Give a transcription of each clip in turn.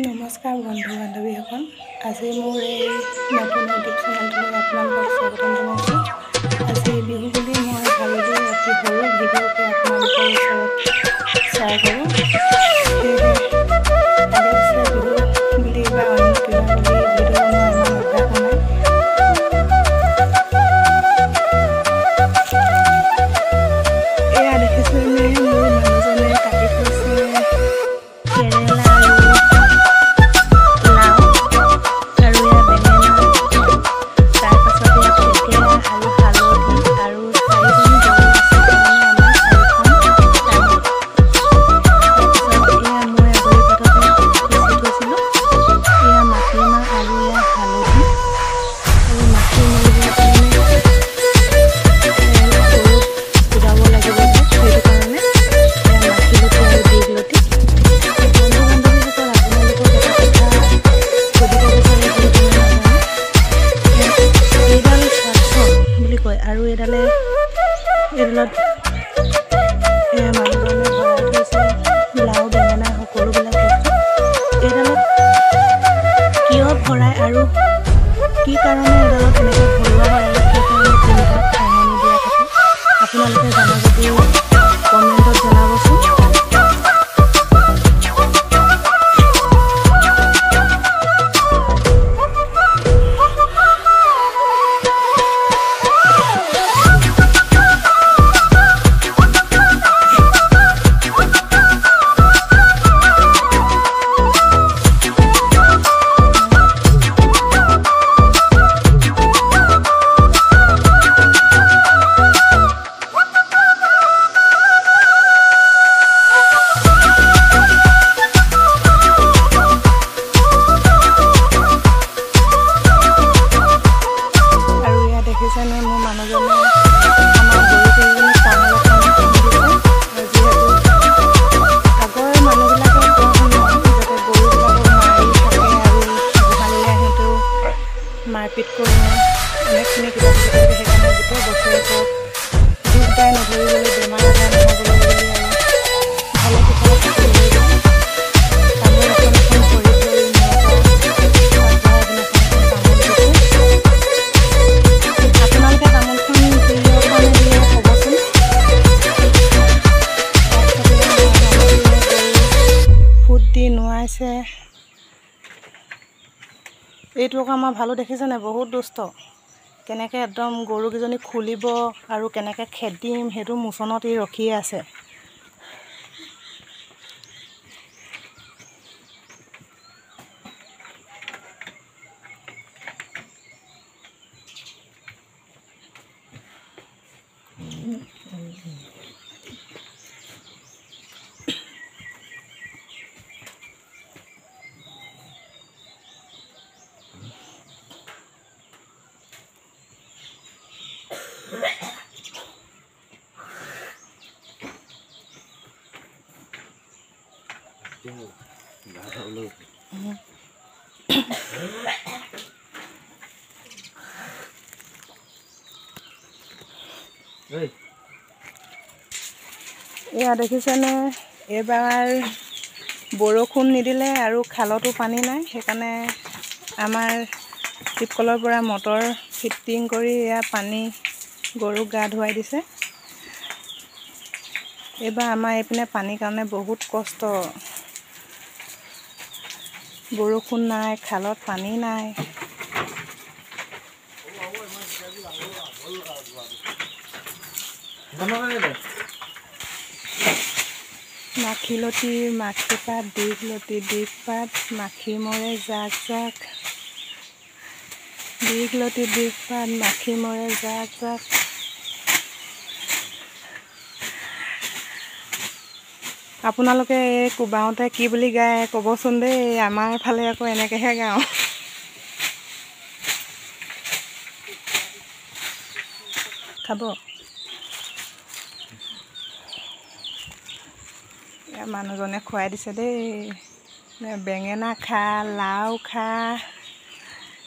নমস্কাৰ বন্ধু বান্ধৱীসকল, আজি মোৰ এই নতুন ইউটিউব চেনেলটোলৈ আপোনালোকক স্বাগতম জনাইছোঁ। আজি বিহু বুলি মই ভাবিলোঁ এটি সৰু ভিডিঅ'কে আপোনালোকৰ ওচৰত শ্বেয়াৰ কৰোঁ। সেয়েহে আগে পিছে বিহু বুলি বা অন্য কিবা বুলি ভিডিঅ' বনোৱা ইমান অভ্যাস নাই। এয়া দেখিছেনে, মোৰ মানুহজনে কাটি থৈছে কেৰেলা আৰু লাও আৰু এয়া বেঙেনা, তাৰপাছত এয়া থেকেৰা আৰু হালধি আৰু 4জনী গৰু আছে কাৰণে আমাৰ 4খন তামোল। তাৰপিছত এয়া মই আজৰি পাততে পিচি থৈছিলোঁ এয়া মাটিমাহ আৰু এয়া হালধি আৰু মাখি মৰিবৰ কাৰণে গৰুক কুটাব লাগিব যে, সেইটো কাৰণে এয়া মাখিলতি আৰু দীঘলতি। বন্ধু বান্ধৱীসকল, আপোনালোকক এটা কথা সুধিব বিচাৰিছোঁ, যদি নাজানে, এইডাল চাকচন বুলি কয় আৰু এইডালত মানুহজনে ভৰাই থৈছে লাও বেঙেনা সকলোবিলাক বস্তু। এইডালত কিয় ভৰাই আৰু কি কাৰণে এইডালত এনেকৈ ভৰোৱা হয় আৰু কি কাৰণে তিনিটাত ঠেঙনি দিয়া থাকে, আপোনালোকে জানে যদি কমেণ্টত জনাবচোন। দেখিছেনে, মোৰ মানুহজনে আমাৰ গৰুকেইজনীক তামোল এখন দিছে। যিহেতু আগৰ মানুহবিলাকে কোৱা শুনো যাতে গৰুবিলাকক মাৰি থাকে আৰু গোহালিলে সেইটো মাৰপিট কৰি অনেকখিনি কিবা কিবি থাকে, সেইকাৰণে গোটেই বছৰেকত দুখ দাই নধৰিবলৈ, বেমাৰ আজাৰ নহ'বলৈ বুলি আৰু ভালে কুশলে থাকিবলৈ তামোল এখন ভৰি ধৰি মূৰৰ পৰা আগবঢ়াই দিনাখন তামোল দিছে। আপোনালোকে তামোলখন প্ৰিয় কাৰণে দিয়ে ক'বচোন। ফুট দি নোৱাইছে। এইটো আকৌ আমাৰ ভালো দেখিছেনে, বহুত দুষ্ট। কেনেকৈ একদম গৰুকেইজনী খুলিব আৰু কেনেকৈ খেদিম সেইটো মোচনত ই ৰখিয়ে আছে। এয়া দেখিছেনে, এইবাৰ বৰষুণ নিদিলে আৰু খালতো পানী নাই, সেইকাৰণে আমাৰ টিপকলৰ পৰা মটৰ ফিটিং কৰি এয়া পানী গৰুক গা ধুৱাই দিছে। এইবাৰ আমাৰ এইপিনে পানীৰ কাৰণে বহুত কষ্ট। বৰষুণ নাই, খালত পানী নাই। মাখিলতি, মাখিপাত, দীঘলতি, দীঘপাত, মাখি মৰে জাক জাক, দীঘলতি, দীঘপাত, মাখি মৰে জাক জাক। আপোনালোকে এই কোবাওঁতে কি বুলি গায় ক'বচোন দেই, আমাৰ ফালে আকৌ এনেকৈহে গাওঁ। খাব মানুহজনে খুৱাই দিছে দেই। বেঙেনা খা, লাও খা,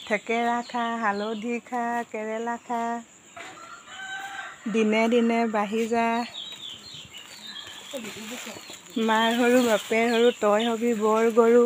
থেকেৰা খা, হালধি খা, কেৰেলা খা, দিনে দিনে বাঢ়ি যা। মাৰ সৰু বাপেৰ সৰু তই হবি বৰ গৰু।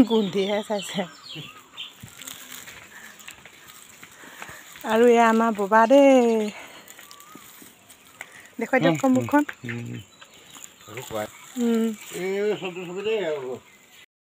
গুন্ধিহে চাইছে আৰু এয়া আমাৰ ববা দেই দেখুৱাই দিয়ক মুখখন